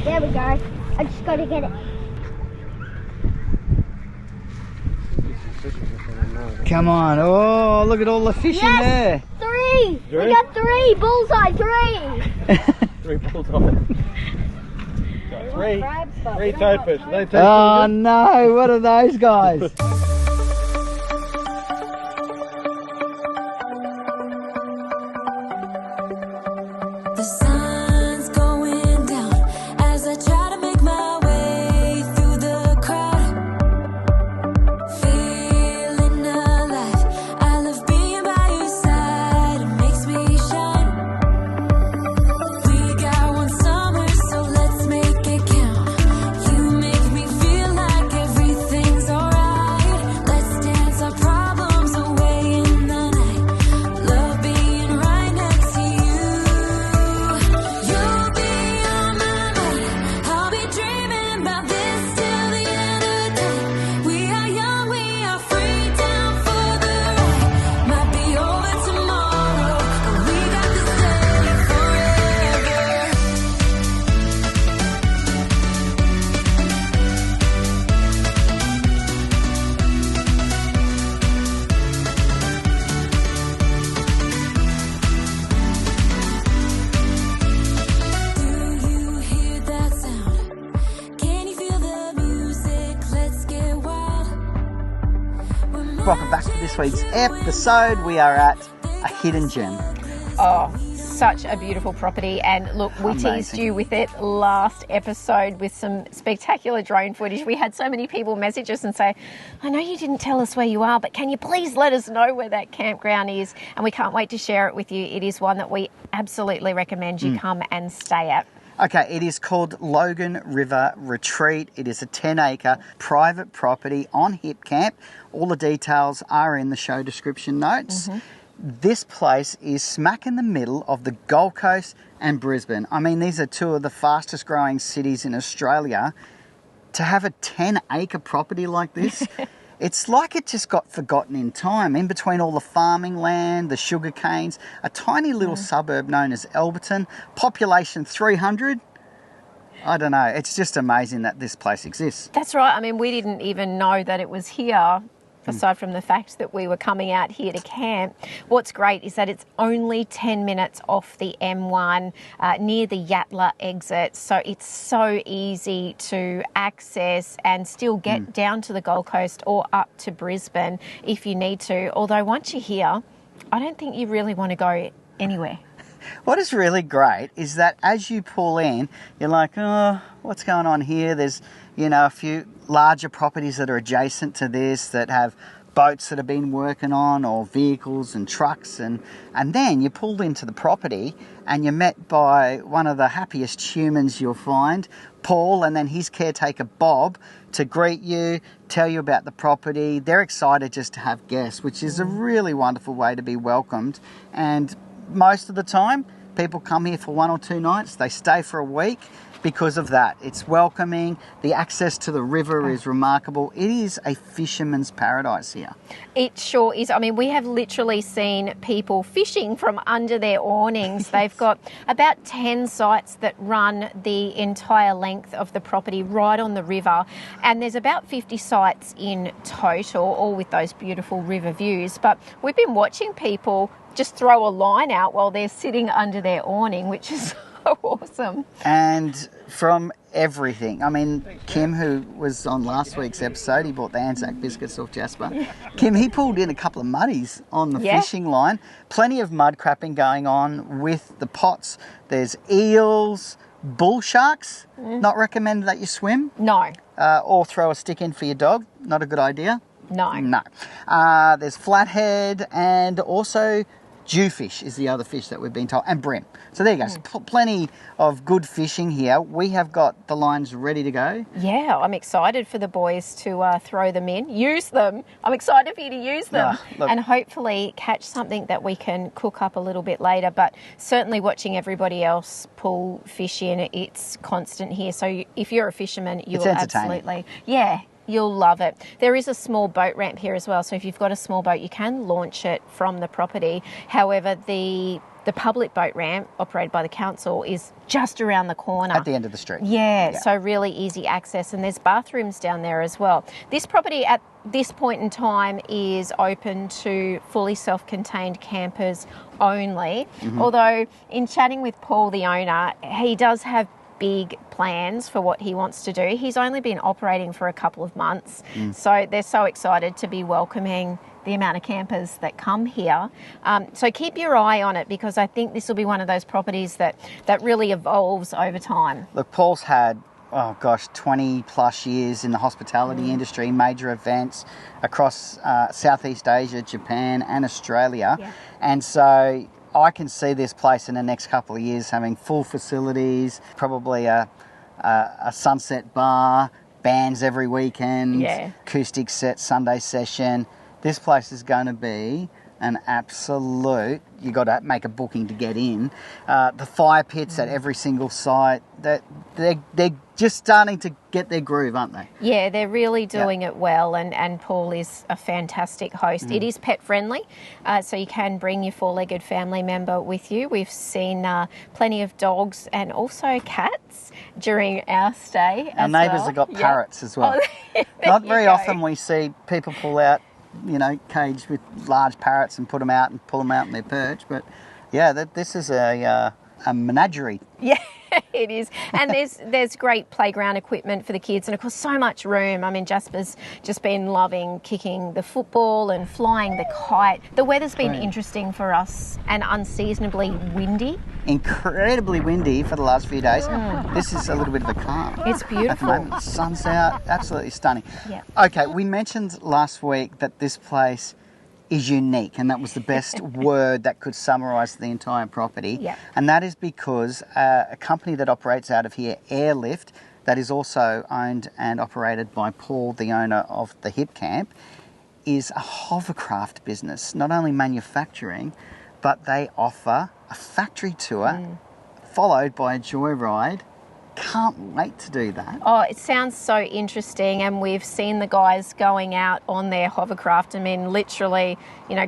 There we go. I just got to get it. Come on. Oh, look at all the fish in there. 3. We got 3. Bullseye, 3. 3 bullseye. Three topics. Oh no, what are those guys? Welcome back to this week's episode. We are at a hidden gem. Oh, such a beautiful property. And look, we teased you with it last episode with some spectacular drone footage. We had so many people message us and say, I know you didn't tell us where you are, but can you please let us know where that campground is? And we can't wait to share it with you. It is one that we absolutely recommend you come and stay at. Okay, it is called Logan River Retreat. It is a 10-acre private property on Hipcamp. All the details are in the show description notes. This place is smack in the middle of the Gold Coast and Brisbane. I mean, these are two of the fastest growing cities in Australia. To have a 10-acre property like this, it's like it just got forgotten in time. In between all the farming land, the sugar canes, a tiny little suburb known as Alberton, population 300. I don't know. It's just amazing that this place exists. That's right. I mean, we didn't even know that it was here, aside from the fact that we were coming out here to camp. What's great is that it's only 10 minutes off the M1 near the Yatala exit. So it's so easy to access and still get down to the Gold Coast or up to Brisbane if you need to. Although once you're here, I don't think you really want to go anywhere. What is really great is that as you pull in, you're like, oh, what's going on here? There's, you know, a few larger properties that are adjacent to this that have boats that have been working on, or vehicles and trucks, and then you pulled into the property and you're met by one of the happiest humans you'll find, Paul, and then his caretaker Bob, to greet you, tell you about the property. They're excited just to have guests, which is a really wonderful way to be welcomed. And most of the time, people come here for 1 or 2 nights. They stay for a week because of that. It's welcoming. The access to the river is remarkable. It is a fisherman's paradise here. It sure is. I mean, we have literally seen people fishing from under their awnings. They've got about 10 sites that run the entire length of the property right on the river. And there's about 50 sites in total, all with those beautiful river views. But we've been watching people just throw a line out while they're sitting under their awning, which is so awesome. And from everything. I mean, Kim, who was on last week's episode, he bought the Anzac biscuits off Jasper. Kim, he pulled in a couple of muddies on the fishing line. Plenty of mud crapping going on with the pots. There's eels, bull sharks. Not recommended that you swim. No. Or throw a stick in for your dog. Not a good idea. No. There's flathead, and also jewfish is the other fish that we've been told, and bream. So there you go. So plenty of good fishing here. We have got the lines ready to go. Yeah, I'm excited for the boys to throw them in, use them. I'm excited for you to use them and hopefully catch something that we can cook up a little bit later. But certainly watching everybody else pull fish in, it's constant here. So if you're a fisherman, you will absolutely... Yeah. You'll love it. There is a small boat ramp here as well. So if you've got a small boat, you can launch it from the property. However, the public boat ramp operated by the council is just around the corner. At the end of the street. Yeah, so really easy access, and there's bathrooms down there as well. This property at this point in time is open to fully self-contained campers only. Although in chatting with Paul, the owner, he does have big plans for what he wants to do. He's only been operating for a couple of months, so they're so excited to be welcoming the amount of campers that come here. So keep your eye on it, because I think this will be one of those properties that really evolves over time. Look, Paul's had 20 plus years in the hospitality industry, major events across Southeast Asia, Japan and Australia. And so I can see this place in the next couple of years having full facilities, probably a sunset bar, bands every weekend, acoustic set, Sunday session. This place is going to be an absolute, you got to make a booking to get in. The fire pits at every single site, they're just starting to get their groove, aren't they? Yeah, they're really doing it well, and Paul is a fantastic host. It is pet friendly, so you can bring your four-legged family member with you. We've seen plenty of dogs and also cats during our stay. Our neighbours have got parrots as well. Not very often we see people pull out, cage with large parrots and put them out and pull them out in their perch. But yeah, this is a menagerie. Yeah, it is. And there's great playground equipment for the kids, and of course so much room. I mean, Jasper's just been loving kicking the football and flying the kite. The weather's been interesting for us and unseasonably windy. Incredibly windy for the last few days. This is a little bit of a calm. It's beautiful. At the moment, the sun's out, absolutely stunning. Yeah. Okay, we mentioned last week that this place is unique, and that was the best word that could summarise the entire property. Yeah. And that is because a company that operates out of here, Airlift, that is also owned and operated by Paul, the owner of the Hipcamp, is a hovercraft business, not only manufacturing, but they offer a factory tour followed by a joyride. Can't wait to do that. Oh, it sounds so interesting, and we've seen the guys going out on their hovercraft. I mean, literally,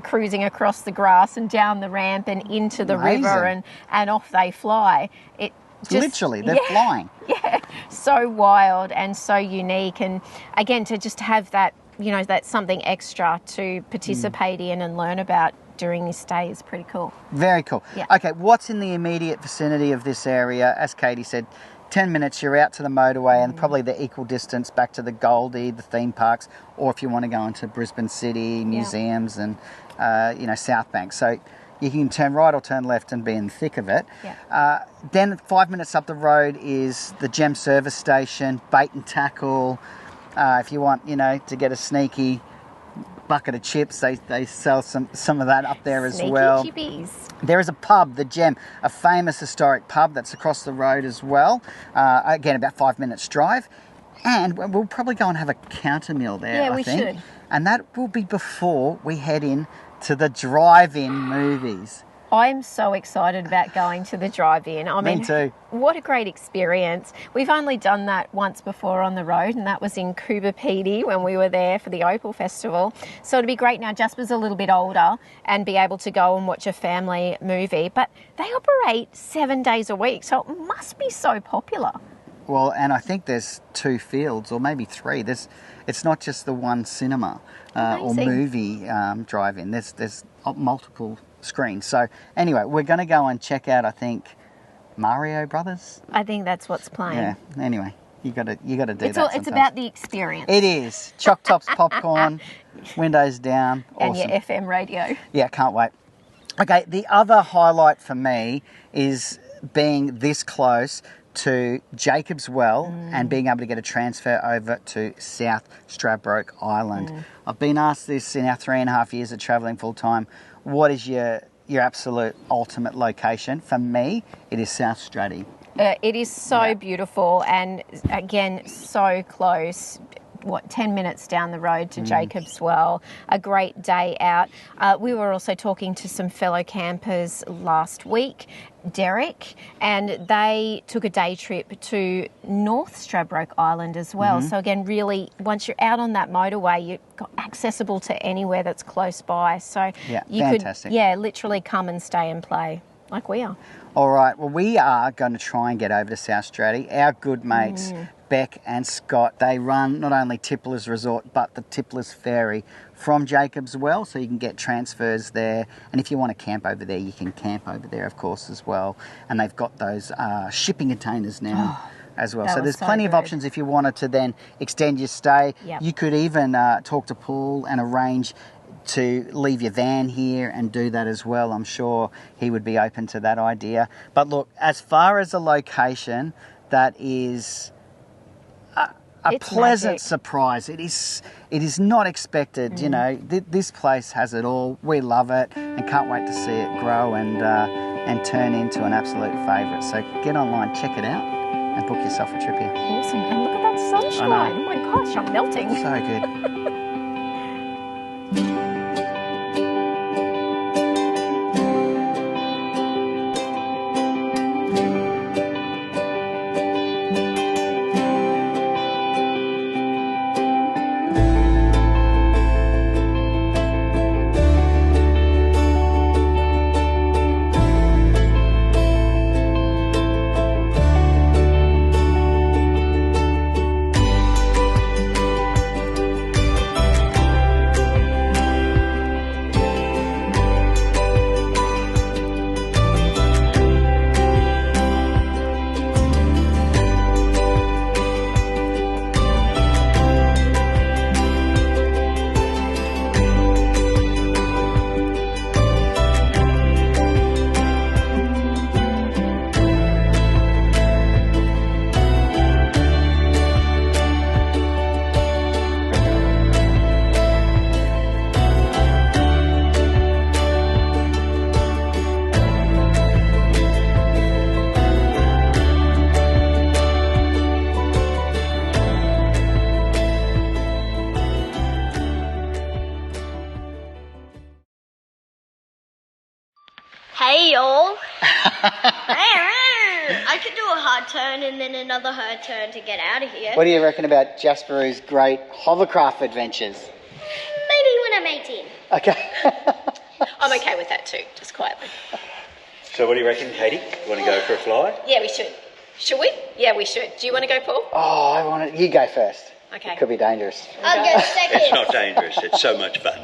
cruising across the grass and down the ramp and into the river, and off they fly. It just, literally, they're flying. Yeah, so wild and so unique, and again, to just have that, that's something extra to participate in and learn about during this stay is pretty cool. Very cool. Yeah. Okay, what's in the immediate vicinity of this area? As Katie said, 10 minutes, you're out to the motorway and probably the equal distance back to the Goldie, the theme parks, or if you want to go into Brisbane City, museums and, South Bank. So you can turn right or turn left and be in the thick of it. Yeah. Then 5 minutes up the road is the Gem service station, bait and tackle. If you want, to get a sneaky bucket of chips, they sell some of that up there as well. Sneaky chippies. There is a pub, the Gem, a famous historic pub that's across the road as well. Again, about 5 minutes drive. And we'll probably go and have a counter meal there, I think. Should. And that will be before we head in to the drive-in movies. I'm so excited about going to the drive-in. Me too. What a great experience. We've only done that once before on the road, and that was in Coober Pedy when we were there for the Opal Festival. So it'd be great now. Jasper's a little bit older and be able to go and watch a family movie. But they operate 7 days a week, so it must be so popular. Well, and I think there's 2 fields or maybe 3. It's not just the one cinema or movie drive-in. There's multiple screens. So anyway, we're going to go and check out, I think, Mario Brothers. I think that's what's playing. Yeah. Anyway, you got to do that. It's about the experience. It is. Choc tops, popcorn, windows down. And awesome. your FM radio. Yeah, can't wait. Okay, the other highlight for me is being this close to Jacob's Well and being able to get a transfer over to South Stradbroke Island. I've been asked this in our 3.5 years of travelling full time. What is your absolute ultimate location? For me, it is South Straddie. It is so beautiful, and again, so close. 10 minutes down the road to Jacob's Well. A great day out. We were also talking to some fellow campers last week, Derek, and they took a day trip to North Stradbroke Island as well. So again, really, once you're out on that motorway, you're accessible to anywhere that's close by. So you fantastic. could, literally come and stay and play like we are. All right, well, we are going to try and get over to South Straddie. Our good mates, Beck and Scott, they run not only Tipplers Resort, but the Tipplers Ferry from Jacob's Well, so you can get transfers there. And if you want to camp over there, you can camp over there, of course, as well. And they've got those shipping containers now as well. So there's plenty of options if you wanted to then extend your stay. Yep. You could even talk to Paul and arrange to leave your van here and do that as well. I'm sure he would be open to that idea. But look, as far as a location, that is a pleasant magic. Surprise. It is not expected. You know, this place has it all. We love it and can't wait to see it grow and turn into an absolute favourite. So get online, check it out, and book yourself a trip here. Awesome. And look at that sunshine. Oh my gosh, I'm melting. So good. Hey y'all. I could do a hard turn and then another hard turn to get out of here. What do you reckon about Jasperoo's great hovercraft adventures? Maybe when I'm 18. Okay. I'm okay with that too, just quietly. So what do you reckon, Katie? You want to go for a fly? Yeah, we should. Should we? Yeah, we should. Do you want to go, Paul? Oh, I want it. You go first. Okay. It could be dangerous. I'll go second. It's not dangerous. It's so much fun.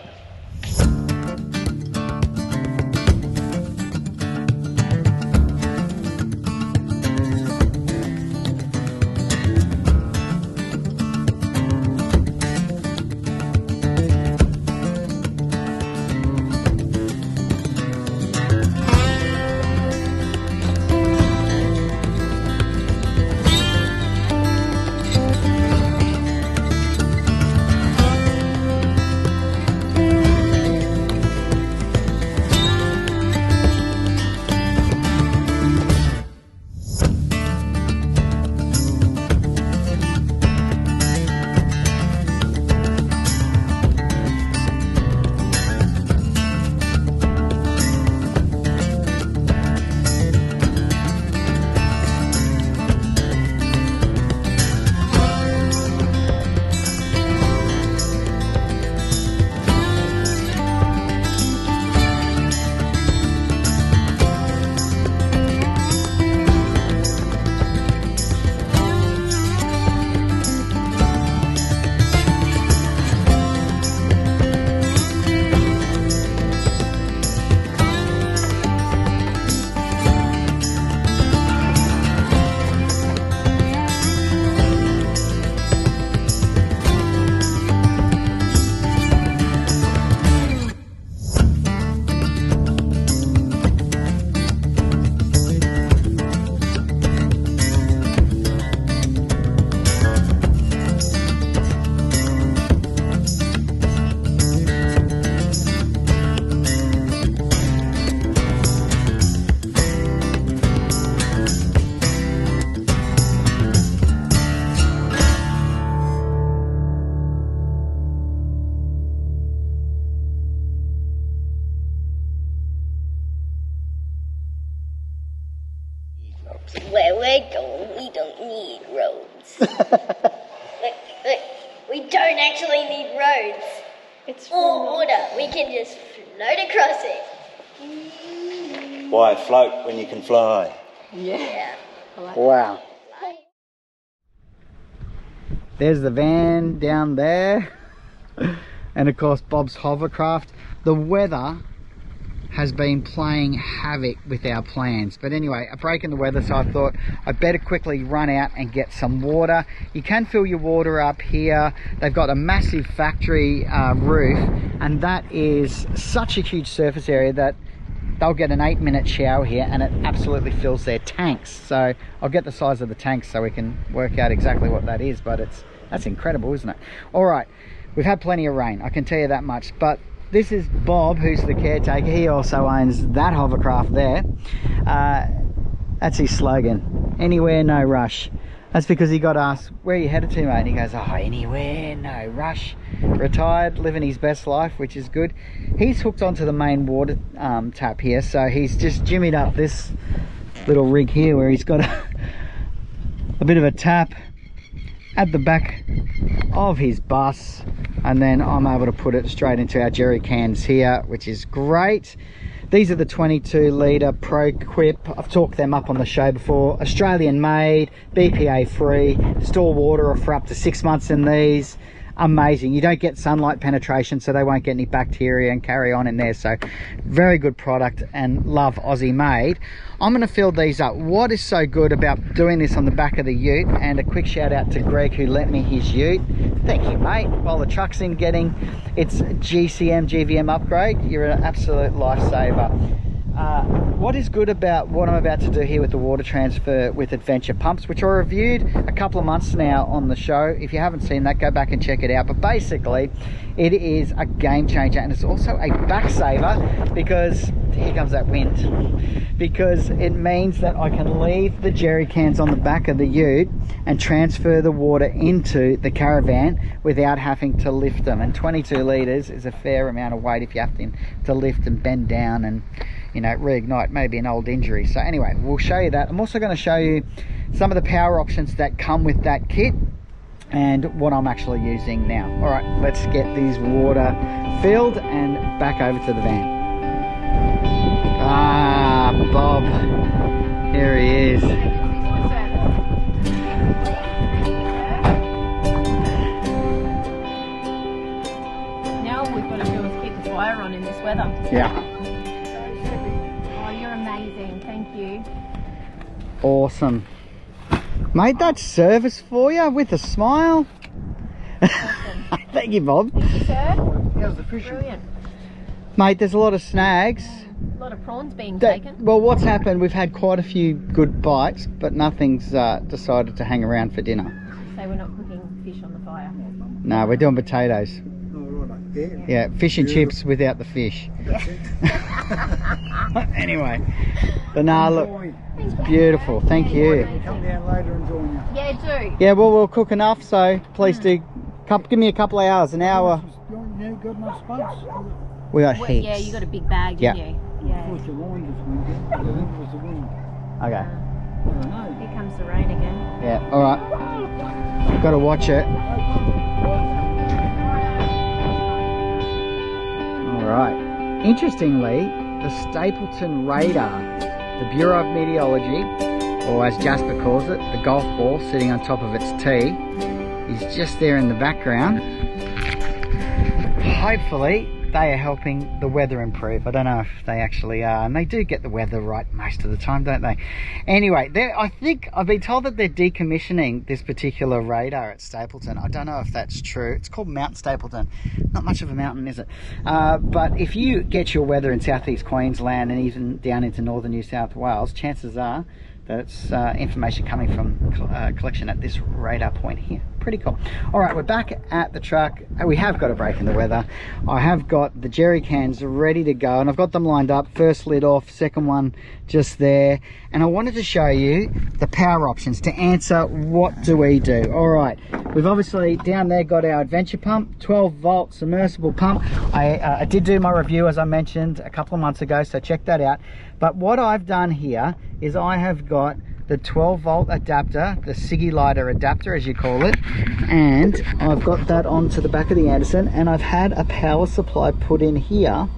roads. Look, we don't actually need roads. It's Or water. We can just float across it. Why float when you can fly? Yeah. Wow. There's the van down there. And of course Bob's Hovercraft. The weather has been playing havoc with our plans, but anyway, a break in the weather, so I thought I'd better quickly run out and get some water. You can fill your water up here. They've got a massive factory roof, and that is such a huge surface area that they'll get an 8-minute shower here and it absolutely fills their tanks. So I'll get the size of the tanks so we can work out exactly what that is, but that's incredible, isn't it? All right, we've had plenty of rain, I can tell you that much, but this is Bob, who's the caretaker. He also owns that hovercraft there. That's his slogan, anywhere, no rush. That's because he got asked, where are you headed to, mate? And he goes, oh, anywhere, no rush. Retired, living his best life, which is good. He's hooked onto the main water tap here, so he's just jimmied up this little rig here where he's got a bit of a tap at the back of his bus, and then I'm able to put it straight into our jerry cans here, which is great. These are the 22 litre Proquip. I've talked them up on the show before. Australian made, BPA free, store water for up to 6 months in these. Amazing. You don't get sunlight penetration, so they won't get any bacteria and carry on in there. So very good product, and love Aussie made. I'm going to fill these up. What is so good about doing this on the back of the ute, and a quick shout out to Greg who lent me his ute. Thank you, mate. While the truck's in getting its GVM upgrade, you're an absolute lifesaver. What is good about what I'm about to do here with the water transfer with Adventure Pumps, which I reviewed a couple of months now on the show. If you haven't seen that, go back and check it out. But basically, it is a game changer, and it's also a back saver, because here comes that wind, because it means that I can leave the jerry cans on the back of the ute and transfer the water into the caravan without having to lift them. And 22 litres is a fair amount of weight if you have to lift and bend down and, you know, reignite maybe an old injury. So anyway, we'll show you that. I'm also going to show you some of the power options that come with that kit and what I'm actually using now. All right, let's get these water filled and back over to the van. Ah, Bob, here he is. Now all we've got to do is keep the fire on in this weather. Yeah. Amazing, thank you. Awesome. Made that service for you with a smile. Awesome. Thank you, Bob. Thank you, sir. How's the fishing? Brilliant. Mate, there's a lot of snags. A lot of prawns being taken. Well, what's happened, we've had quite a few good bites, but nothing's decided to hang around for dinner. So we're not cooking fish on the fire. No, we're doing potatoes. Yeah, fish and chips without the fish. Anyway, but nah, look, it's beautiful. Thank you. Come down later and join you. Yeah, do. Yeah, well, we'll cook enough, so please do. Give me a couple of hours, an hour. You got enough space? We got heaps. Yeah, you got a big bag, didn't you? Yeah. Of course, the wind this winter. I think it was the wind. Okay. I don't know. Here comes the rain again. Yeah, all right. Got to watch it. All right. Interestingly, the Stapleton radar, the Bureau of Meteorology, or as Jasper calls it, the golf ball sitting on top of its tee, is just there in the background. Hopefully they are helping the weather improve. I don't know if they actually are, and they do get the weather right most of the time, don't they? Anyway, I think I've been told that they're decommissioning this particular radar at Stapleton. I don't know if that's true. It's called Mount Stapleton. Not much of a mountain, is it? But if you get your weather in southeast Queensland and even down into northern New South Wales, chances are that it's information coming from collection at this radar point here. Pretty cool. All right, we're back at the truck. We have got a break in the weather. I have got the jerry cans ready to go, and I've got them lined up. First lid off, second one just there. And I wanted to show you the power options to answer what do we do. All right, we've obviously down there got our Adventure pump, 12 volt submersible pump. I did do my review, as I mentioned, a couple of months ago, so check that out. But what I've done here is I have got the 12 volt adapter, the Siggy Litre adapter as you call it, and I've got that onto the back of the Anderson, and I've had a power supply put in here.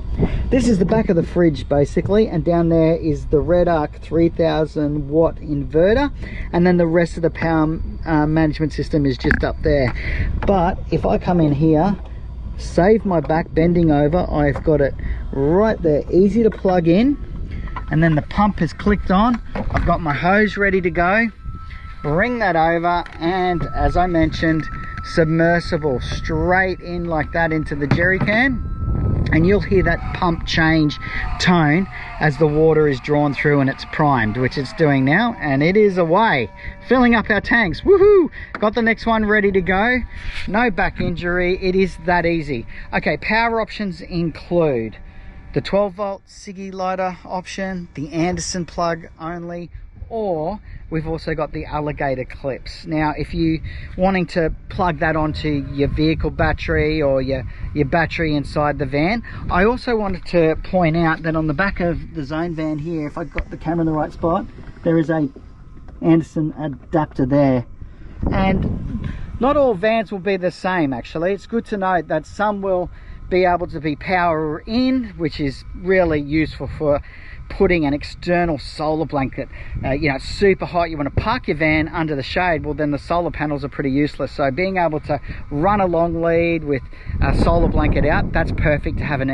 This is the back of the fridge basically, and down there is the Red Arc 3000 watt inverter, and then the rest of the power management system is just up there. But if I come in here, save my back bending over, I've got it right there, easy to plug in, and then the pump is clicked on. I've got my hose ready to go, bring that over, and as I mentioned, submersible straight in like that into the jerry can. And you'll hear that pump change tone as the water is drawn through and it's primed, which it's doing now, and it is away, filling up our tanks. Woohoo! Got the next one ready to go. No back injury, it is that easy. Okay, power options include the 12 volt Siggy Litre option, the Anderson plug only, or we've also got the alligator clips. Now if you wanting to plug that onto your vehicle battery or your battery inside the van, I also wanted to point out that on the back of the Zone van here, if I got the camera in the right spot, there is a Anderson adapter there. And not all vans will be the same actually. It's good to note that some will be able to be power in, which is really useful for putting an external solar blanket. You know, it's super hot, you want to park your van under the shade, well then the solar panels are pretty useless. So being able to run a long lead with a solar blanket out, that's perfect to have an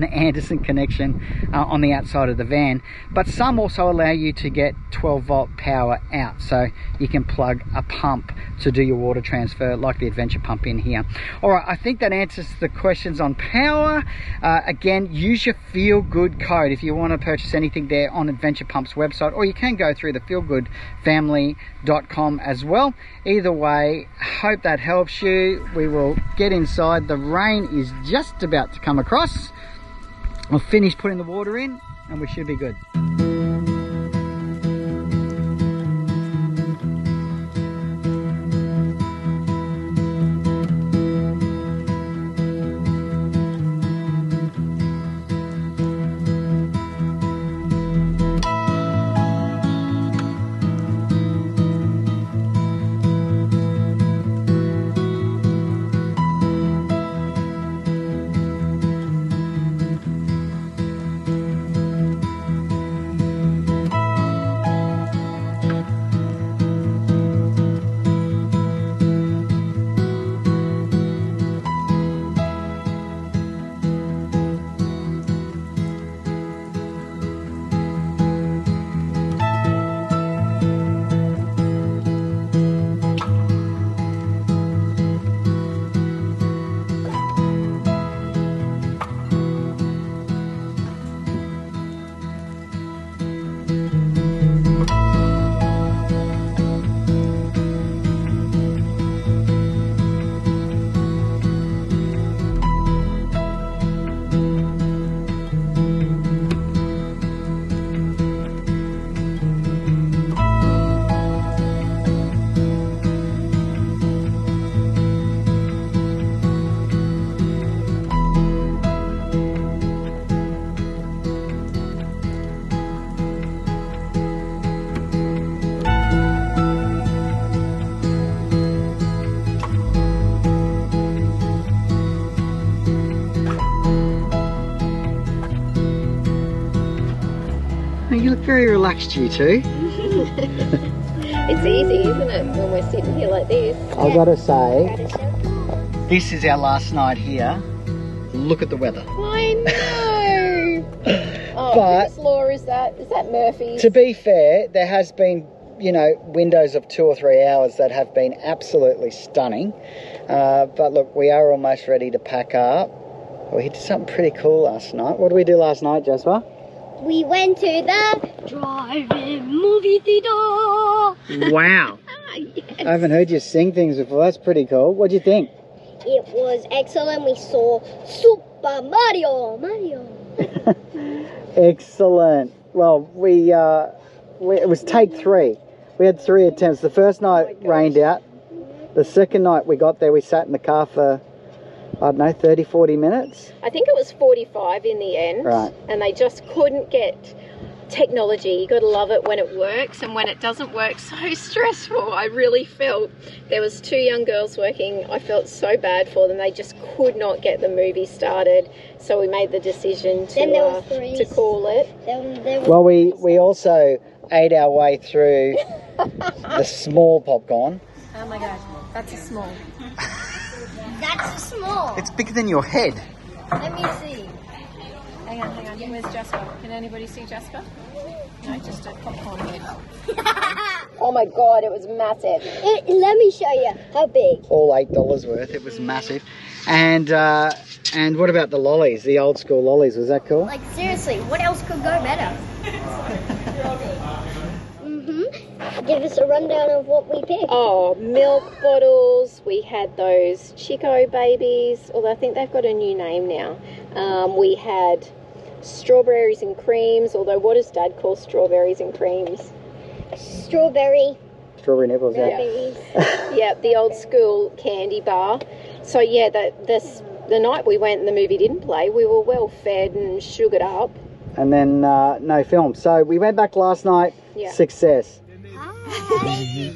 Anderson connection on the outside of the van. But some also allow you to get 12 volt power out, so you can plug a pump to do your water transfer like the Adventure pump in here. All right, I think that answers the questions on power. Again, use your Feel Good code if you want to purchase anything there on Adventure Pump's website, or you can go through the feelgoodfamily.com as well. Either way, hope that helps you. We will get inside. The rain is just about to come across. I'll finish putting the water in and we should be good. You look very relaxed, you two. It's easy, isn't it, when we're sitting here like this? I've got to say, this is our last night here. Look at the weather. I know. Oh, But whose law is that? Is that Murphy's? to be fair, there has been, you know, windows of 2 or 3 hours that have been absolutely stunning. But look, we are almost ready to pack up. We did something pretty cool last night. What did we do last night, Jasper? We went to the drive-in movie theater. Wow. I haven't heard you sing things before. That's pretty cool. What do you think? It was excellent. We saw Super Mario. Excellent. Well, it was take 3. We had 3 attempts. The first night rained out. The second night we got there, we sat in the car for, I don't know, 30, 40 minutes. I think it was 45 in the end. Right. And they just couldn't get technology, you got to love it when it works, and when it doesn't work, so stressful. I really felt there was 2 young girls working. I felt so bad for them. They just could not get the movie started, so we made the decision to call it. Well, we also ate our way through the small popcorn. Oh my gosh, that's a small. That's a small. It's bigger than your head. Let me see. Hang on. Where's Jasper? Can anybody see Jasper? No, just a popcorn head. Oh my god, it was massive. Let me show you how big. All $8 worth. It was massive. And what about the lollies? The old school lollies. Was that cool? Like seriously, what else could go better? Give us a rundown of what we picked. Oh, milk bottles. We had those Chico babies, although I think they've got a new name now. We had strawberries and creams, although what does Dad call strawberries and creams? Strawberry Nipples, yeah. Yeah, the old school candy bar. So yeah, the night we went and the movie didn't play, we were well fed and sugared up. And then no film. So we went back last night. Yeah. Success. The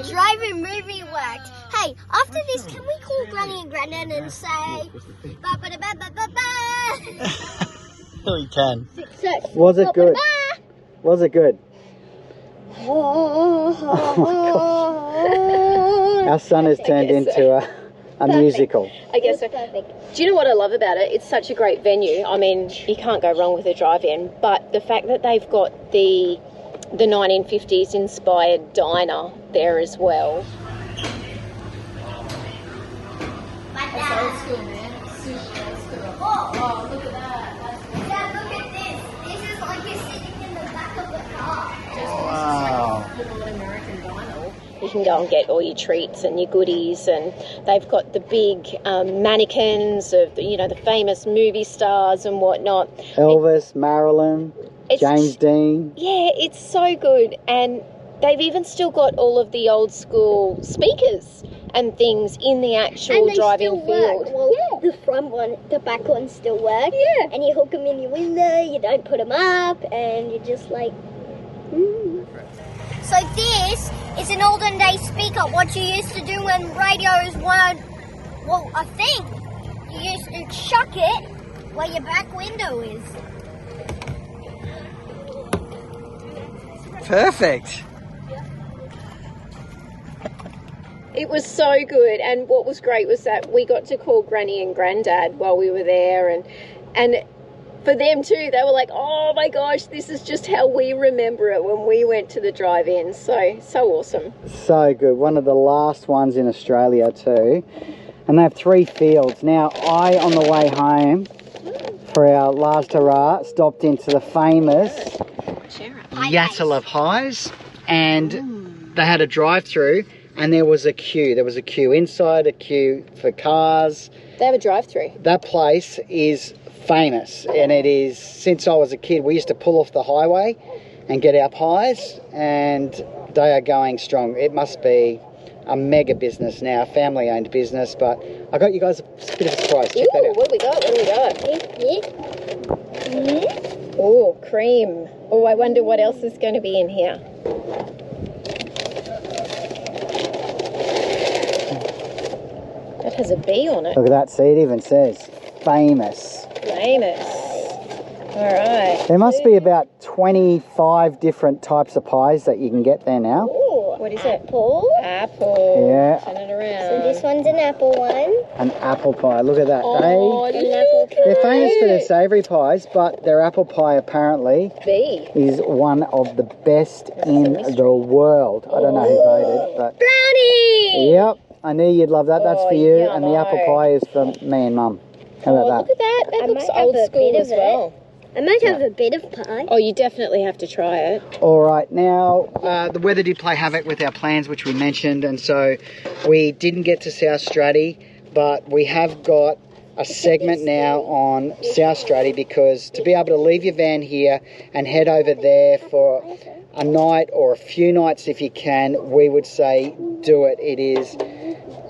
drive-in movie worked. Hey, after this, can we call Granny and Grandad and say ba-ba-da-ba-ba-ba-ba? We can. Success. Was it good? Was it good? Oh Our son has turned into a musical. I guess so. Perfect. Do you know what I love about it? It's such a great venue. I mean, you can't go wrong with a drive-in, but the fact that they've got the 1950s inspired diner there as well. That's old school, man. Super old school. Oh, look at that. Dad, look at this. This is like you're sitting in the back of the car. Wow. You can go and get all your treats and your goodies, and they've got the big mannequins of the famous movie stars and whatnot. Elvis, Marilyn, James Dean. Yeah, it's so good, and they've even still got all of the old school speakers and things in the actual drive-in field. Well, the front one, the back one still work. Yeah. And you hook them in your window, you don't put them up, and you're just like, So this is an olden day speaker, what you used to do when radios weren't, well, a thing. You used to chuck it where your back window is. Perfect. It was so good, and what was great was that we got to call Granny and Grandad while we were there, and for them too, they were like, oh my gosh, this is just how we remember it when we went to the drive-in. So awesome. So good. One of the last ones in Australia too. And they have 3 fields. Now, I, on the way home for our last hurrah, stopped into the famous Yatala Pies, and they had a drive-through, and there was a queue. There was a queue inside, a queue for cars. They have a drive-through. That place is famous, and it is, since I was a kid, we used to pull off the highway and get our pies, and they are going strong. It must be a mega business now, family-owned business, but I got you guys a bit of a surprise. Check that out. What do we got? Oh, cream. Oh, I wonder what else is going to be in here. That has a B on it. Look at that, see, it even says famous. Famous. All right. There must be about 25 different types of pies that you can get there now. Ooh, What is it? apple. Apple. Yeah. Turn it around. So this one's an apple one. An apple pie, look at that. Oh, An apple pie. They're famous for their savoury pies, but their apple pie apparently B. is one of the best in the world. I don't know who voted, but... Brownie! Yep, I knew you'd love that. That's Oh, for you, yummo. and the apple pie is for me and Mum. How about Look at that. That I looks might have old a school bit as of it. well. I might have a bit of pie. Oh, you definitely have to try it. that? All right, now, the weather did play havoc with our plans, which we mentioned, and so we didn't get to South Straddie, but we have got a segment now on South Straddie, because to be able to leave your van here and head over there for a night or a few nights if you can, we would say do it. It is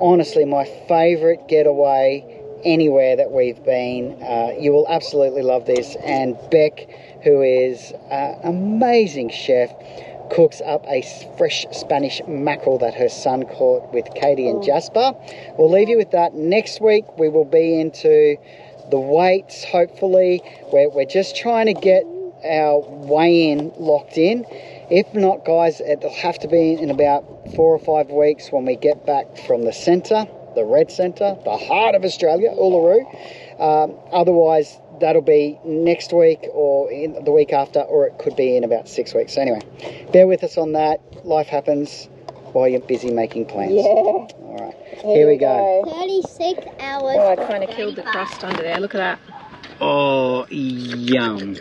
honestly my favourite getaway anywhere that we've been. You will absolutely love this, and Beck, who is an amazing chef, cooks up a fresh Spanish mackerel that her son caught with Katie and Jasper. We'll leave you with that. Next week we will be into the weights, hopefully. We're just trying to get our weigh-in locked in. If not, guys, it'll have to be in about 4 or 5 weeks when we get back from the centre, the red centre, the heart of Australia, Uluru. Otherwise, that'll be next week or in the week after, or it could be in about 6 weeks. So anyway, bear with us on that. Life happens while you're busy making plans. Yeah. All right, here we go. 36 hours. Oh, I kind of killed the crust under there. Look at that. Oh, yum.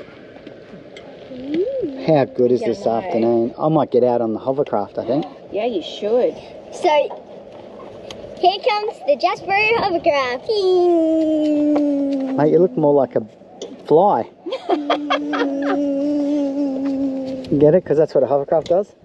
How good is this afternoon? I might get out on the hovercraft, I think. Yeah, you should. So, here comes the Jasperoo Hovercraft. Mate, you look more like a fly. Get it? Because that's what a hovercraft does.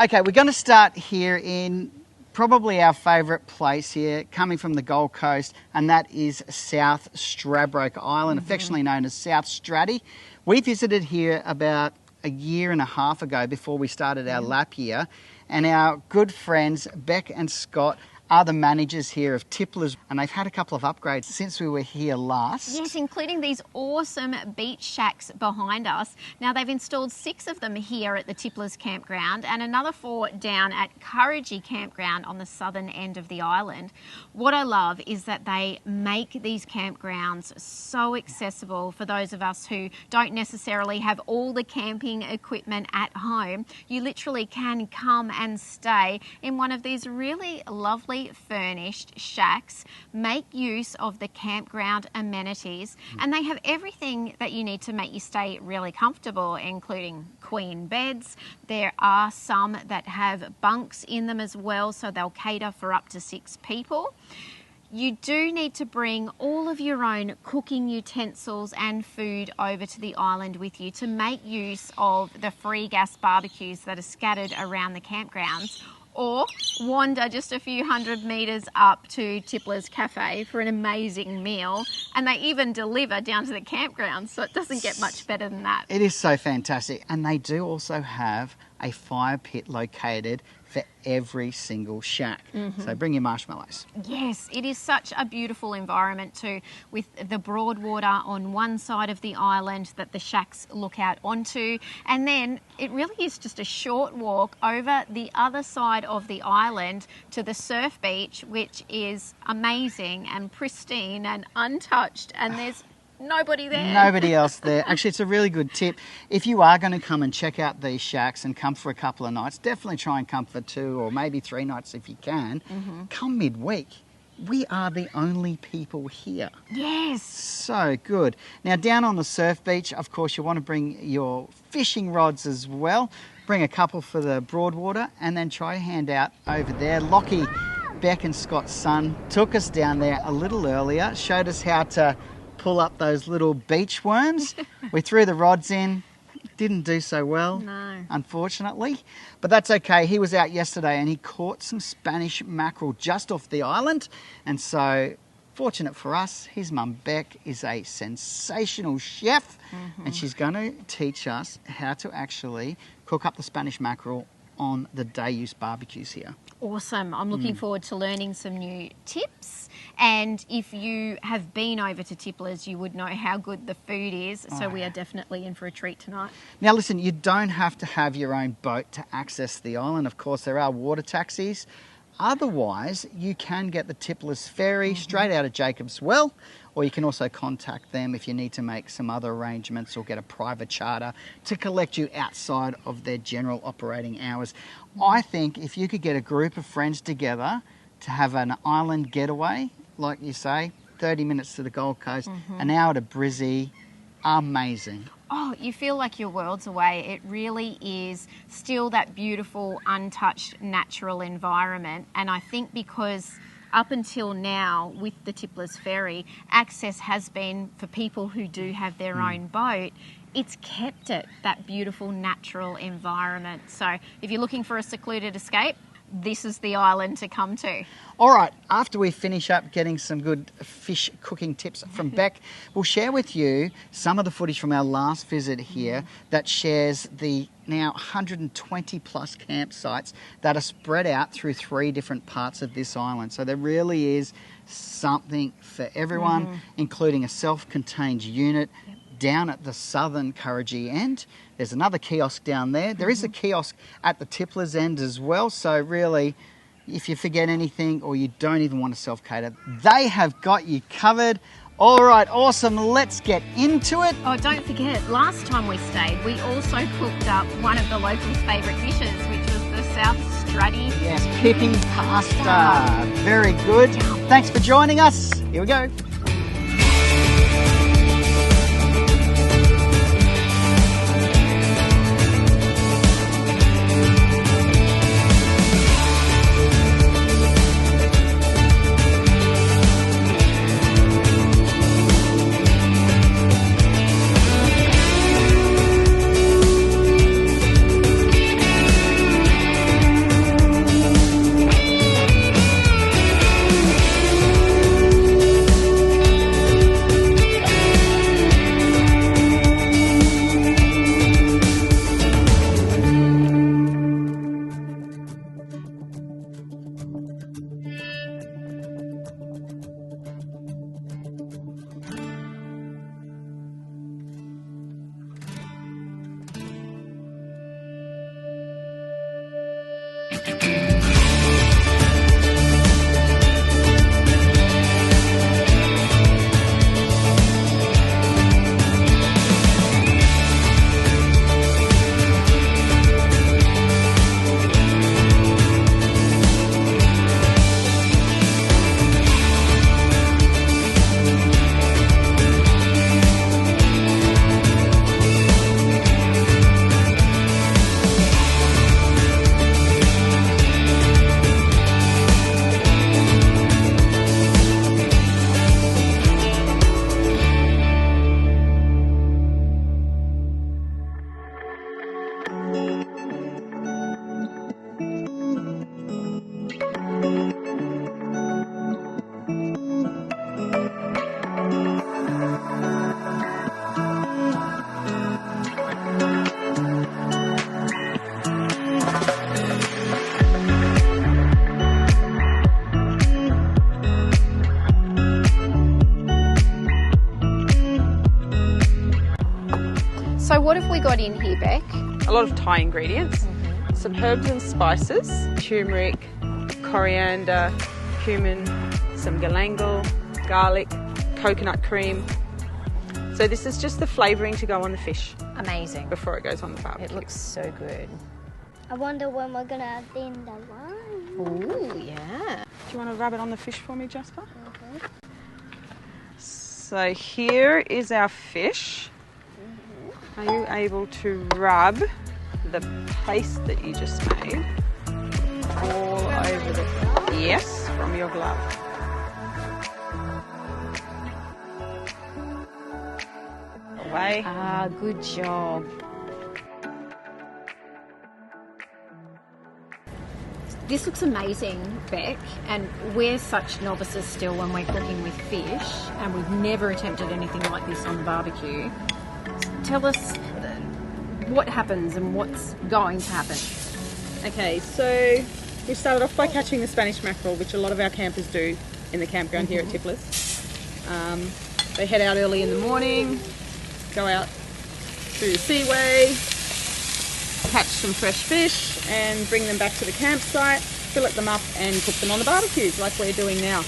Okay, we're going to start here in probably our favourite place here, coming from the Gold Coast, and that is South Stradbroke Island, affectionately known as South Straddie. We visited here about a year and a half ago before we started our lap here, and our good friends Beck and Scott are the managers here of Tipplers, and they've had a couple of upgrades since we were here last. Yes, including these awesome beach shacks behind us. Now, they've installed 6 of them here at the Tipplers campground and another 4 down at Curragee campground on the southern end of the island. What I love is that they make these campgrounds so accessible for those of us who don't necessarily have all the camping equipment at home. You literally can come and stay in one of these really lovely furnished shacks, make use of the campground amenities, and they have everything that you need to make you stay really comfortable, including queen beds. There are some that have bunks in them as well, so they'll cater for up to 6 people. You do need to bring all of your own cooking utensils and food over to the island with you to make use of the free gas barbecues that are scattered around the campgrounds, or wander just a few hundred metres up to Tipplers Café for an amazing meal. And they even deliver down to the campground, so it doesn't get much better than that. It is so fantastic. And they do also have a fire pit located for every single shack. So bring your marshmallows. Yes, it is such a beautiful environment too, with the Broadwater on one side of the island that the shacks look out onto, and then it really is just a short walk over the other side of the island to the surf beach, which is amazing and pristine and untouched, and there's nobody there. Nobody else there. Actually, it's a really good tip. If you are going to come and check out these shacks and come for a couple of nights, definitely try and come for 2 or maybe 3 nights if you can. Come midweek. We are the only people here. Yes. So good. Now, down on the surf beach, of course, you want to bring your fishing rods as well. Bring a couple for the Broadwater, and then try your hand out over there. Lockie, Beck and Scott's son, took us down there a little earlier, showed us how to pull up those little beach worms. We threw the rods in, didn't do so well, unfortunately, but that's okay. He was out yesterday and he caught some Spanish mackerel just off the island, and so fortunate for us, his mum Beck is a sensational chef, and she's going to teach us how to actually cook up the Spanish mackerel on the day use barbecues here. Awesome. I'm looking forward to learning some new tips. And if you have been over to Tipplers, you would know how good the food is. So we are definitely in for a treat tonight. Now listen, you don't have to have your own boat to access the island. Of course, there are water taxis. Otherwise, you can get the Tipplers Ferry straight out of Jacob's Well, or you can also contact them if you need to make some other arrangements or get a private charter to collect you outside of their general operating hours. I think if you could get a group of friends together to have an island getaway, like you say, 30 minutes to the Gold Coast, an hour to Brizzy, amazing. Oh, you feel like you're worlds away. It really is still that beautiful, untouched, natural environment. And I think because up until now, with the Tipplers Ferry, access has been for people who do have their own boat. It's kept it that beautiful, natural environment. So if you're looking for a secluded escape, this is the island to come to. All right, after we finish up getting some good fish cooking tips from Beck, we'll share with you some of the footage from our last visit here that shares the now 120 plus campsites that are spread out through 3 different parts of this island. So there really is something for everyone, including a self-contained unit. Down at the southern Kurrajee end, there's another kiosk down there. There is a kiosk at the Tipplers end as well. So really, if you forget anything or you don't even want to self-cater, they have got you covered. All right, awesome. Let's get into it. Oh, don't forget, last time we stayed, we also cooked up one of the locals' favourite dishes, which was the South Straddie. Yes, pipping pasta. Very good. Thanks for joining us. Here we go. So what have we got in here, Beck? A lot of Thai ingredients, some herbs and spices, turmeric, coriander, cumin, some galangal, garlic, coconut cream. So this is just the flavouring to go on the fish Amazing. before it goes on the barbecue. It looks so good. I wonder when we're gonna add in the lime. Ooh, yeah. Do you want to rub it on the fish for me, Jasper? So here is our fish. Are you able to rub the paste that you just made all over the... Yes, from your glove. Away. Ah, good job. This looks amazing, Beck, and we're such novices still when we're cooking with fish, and we've never attempted anything like this on the barbecue. Tell us what happens and what's going to happen. Okay, so we started off by catching the Spanish mackerel, which a lot of our campers do in the campground here at Tipplers. They head out early in the morning, go out through the seaway, catch some fresh fish and bring them back to the campsite, fillet them up and cook them on the barbecues like we're doing now.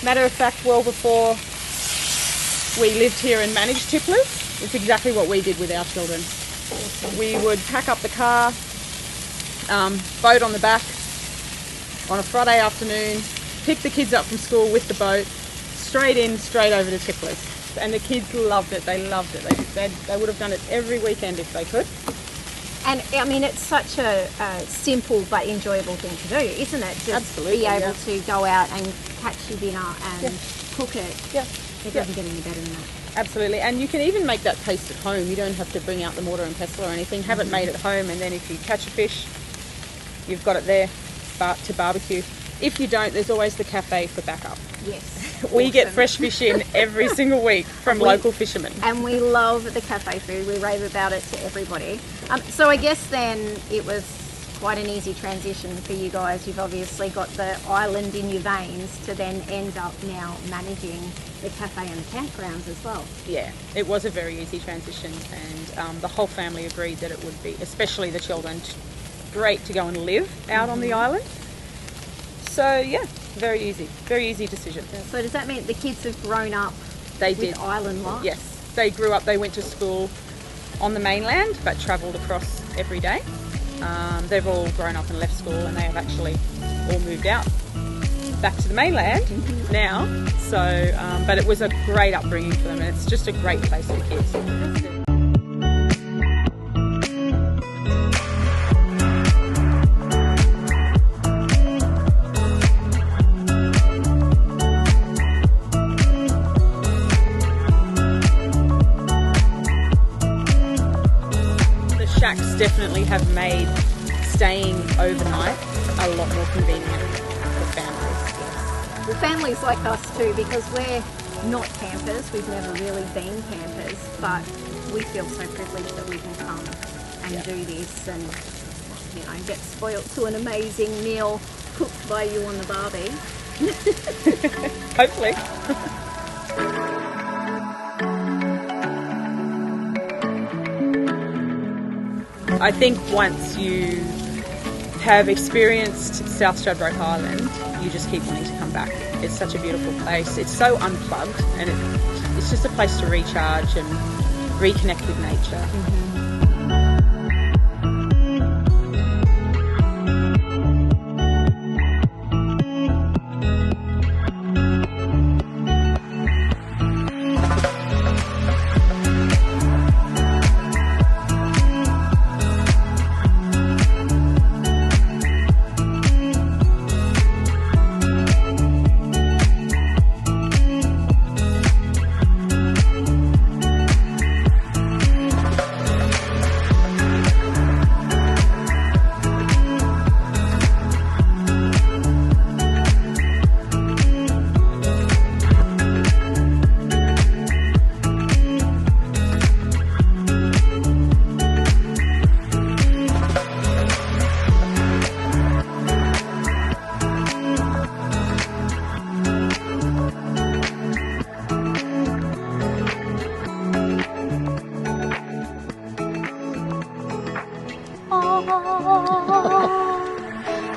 Matter of fact, well before we lived here and managed Tipplers, it's exactly what we did with our children. We would pack up the car, boat on the back on a Friday afternoon, pick the kids up from school with the boat, straight in, straight over to Tipplers. And the kids loved it, they loved it. They would have done it every weekend if they could. And I mean, it's such a simple but enjoyable thing to do, isn't it? Just Absolutely, be able to go out and catch your dinner and cook it. Yeah. It doesn't get any better than that. Absolutely, and you can even make that paste at home. You don't have to bring out the mortar and pestle or anything. Have it made at home, and then if you catch a fish, you've got it there. to barbecue. If you don't, there's always the cafe for backup. Yes. We get fresh fish in every single week from local fishermen. And we love the cafe food. We rave about it to everybody. So I guess then it was quite an easy transition for you guys. You've obviously got the island in your veins to then end up now managing the cafe and the campgrounds as well. Yeah, it was a very easy transition, and the whole family agreed that it would be, especially the children, great to go and live out on the island. So yeah, very easy decision. So does that mean the kids have grown up with island life? Yes, they grew up, they went to school on the mainland but travelled across every day. They've all grown up and left school, and they have actually all moved out back to the mainland now. So, but it was a great upbringing for them, and it's just a great place for kids. Shacks definitely have made staying overnight a lot more convenient for families. Well, families like us too, because we're not campers. We've never really been campers, but we feel so privileged that we can come and do this and, you know, get spoilt to an amazing meal cooked by you on the barbie. Hopefully. I think once you have experienced South Stradbroke Island, you just keep wanting to come back. It's such a beautiful place. It's so unplugged, and it's just a place to recharge and reconnect with nature.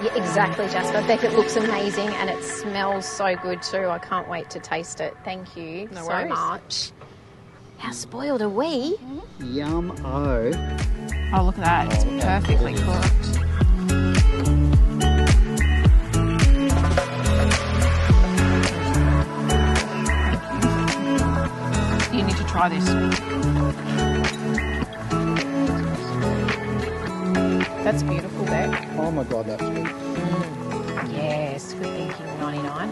Yeah, exactly, Jasper. Beck, it looks amazing and it smells so good too. I can't wait to taste it. Thank you No so worries. much. How spoiled are we? Yum-o. Oh, look at that. It's perfectly cooked. You need to try this. That's beautiful, Beck. Oh my God, that's good. Yes, good thinking, 99.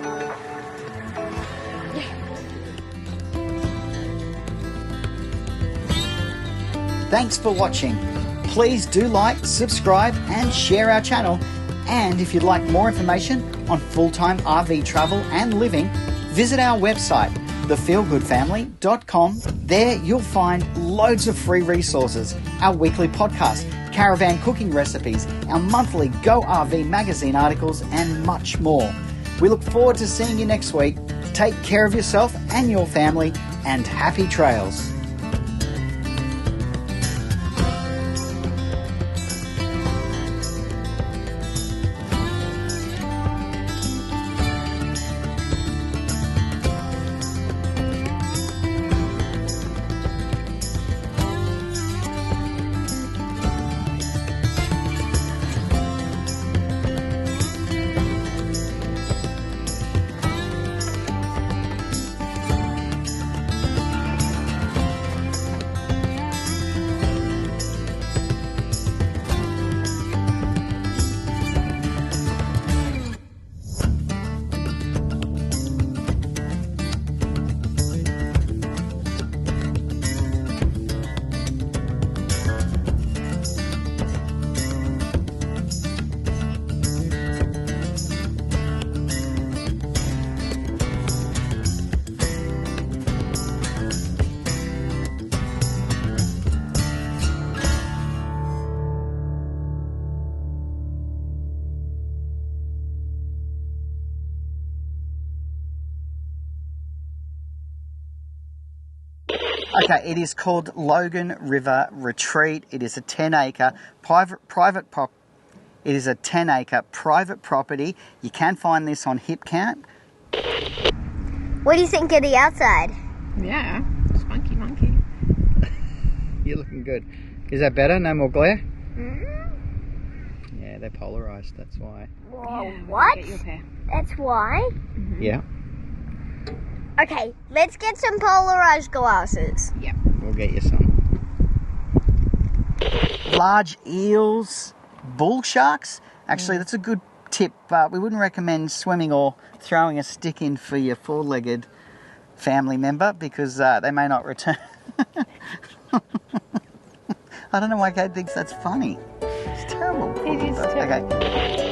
Thanks for watching. Please do like, subscribe and share our channel. And if you'd like more information on full-time RV travel and living, visit our website, thefeelgoodfamily.com. There you'll find loads of free resources, our weekly podcast, caravan cooking recipes, our monthly Go RV magazine articles and much more. We look forward to seeing you next week. Take care of yourself and your family, and happy trails. Okay, it is called Logan River Retreat. It is a 10-acre It is a 10-acre private property. You can find this on Hipcamp. What do you think of the outside? Yeah, spunky monkey. You're looking good. Is that better? No more glare? Yeah, they're polarised, that's why. Whoa, what? Get your pair. That's why? Yeah, Okay, let's get some polarized glasses. Yep. we'll get you some. Large eels, bull sharks. Actually, that's a good tip. We wouldn't recommend swimming or throwing a stick in for your four-legged family member because they may not return. I don't know why Kate thinks that's funny. It's terrible. It is terrible. Okay.